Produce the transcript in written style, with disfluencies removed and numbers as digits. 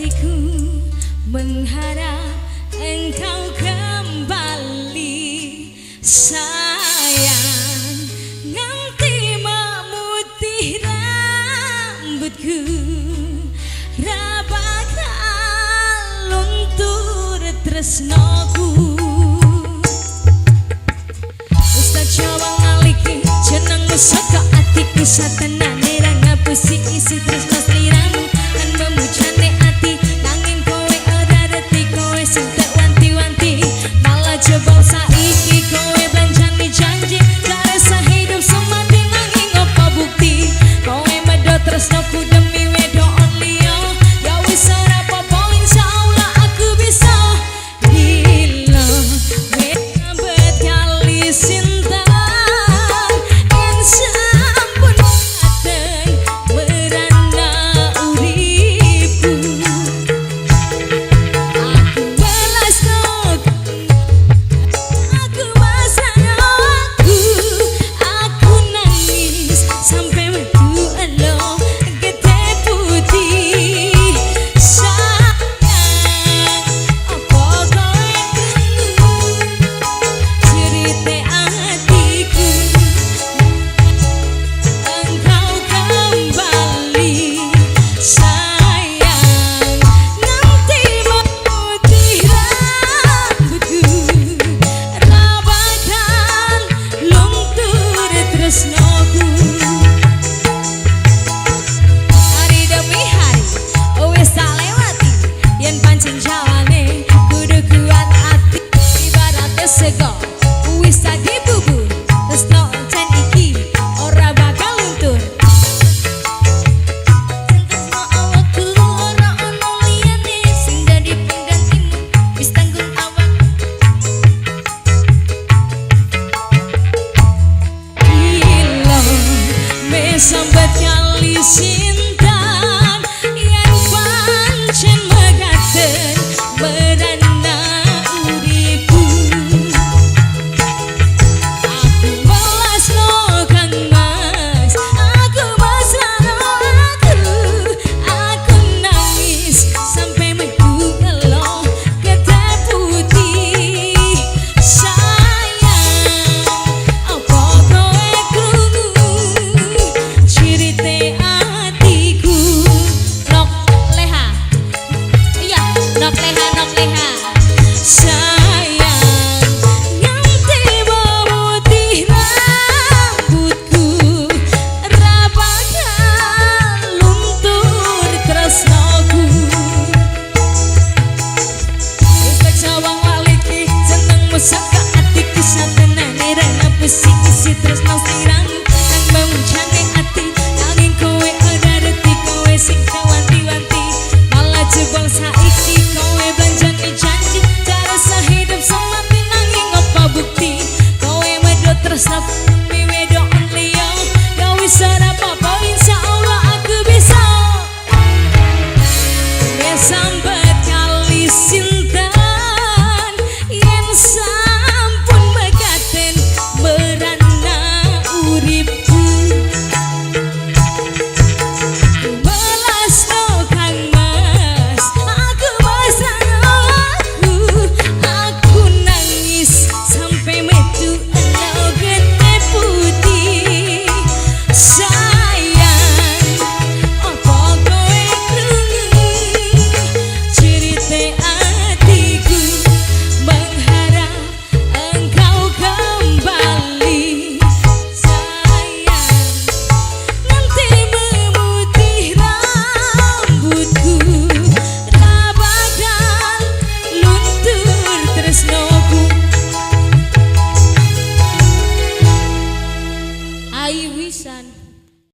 hatiku mengharap engkau kembali sayang, nganti memutih rambutku, rabakal luntur tresnoku. Ustaz Jawa ngaliki jenengmu saka atiku, satenane ra ngapusi isi tresno sliramu. Kan memujane ati nanging kowe ora reti, kowe sing tak wanti-wanti malah jebol saiki. Kowe banjani janji karesa hidup semati nanging apa bukti? Kowe medhot tresnoku demi wedok liya, ya wis ora apa-apa insyaallah aku bisa. Gila wis sambat kali sinta yen sampun aten merana uripu. Aku balas nok, aku masrah aku nangis sampai metu elo gede putih. Sayang apa kowe cerita hatiku, engkau kembali sayang, nanti memutih rambutku, rabakal luntur tresnoku. Hari demi hari wis tak lewati, yen pancen jawane kudu kuat ati. Ibaratnya sego wis tak dibubur, tresno encen iki ora bakal luntur. Tresno awakku ora ono liyane, sing dadi penggantimu wis tanggung awak. Gila wis sambat kali sintan yen pancen megaten merana uripu. Aku balas no Kang Mas, aku masrah aku nangis sampai metu elo gede putih. Sayang apa kowe krungu cerita hatiku. Nok leha, iya nok leha, nok leha. Sayang nganti memutih rambutku, rabakal luntur tresnoku. Ustaz Jawa ngaliki jenengmu saka atiku, satenane ra ngapusi isi tresno sliramu. Kang memujane ati nanging kowe ora reti, kowe sing wanti-wanti malah jebol saiki. Kowe banjani janji karesa hidup semati nanging apa bukti? Kowe medhot tresno demi wedok liya, ya wis ora apa-apa insyaallah aku bisa. Wis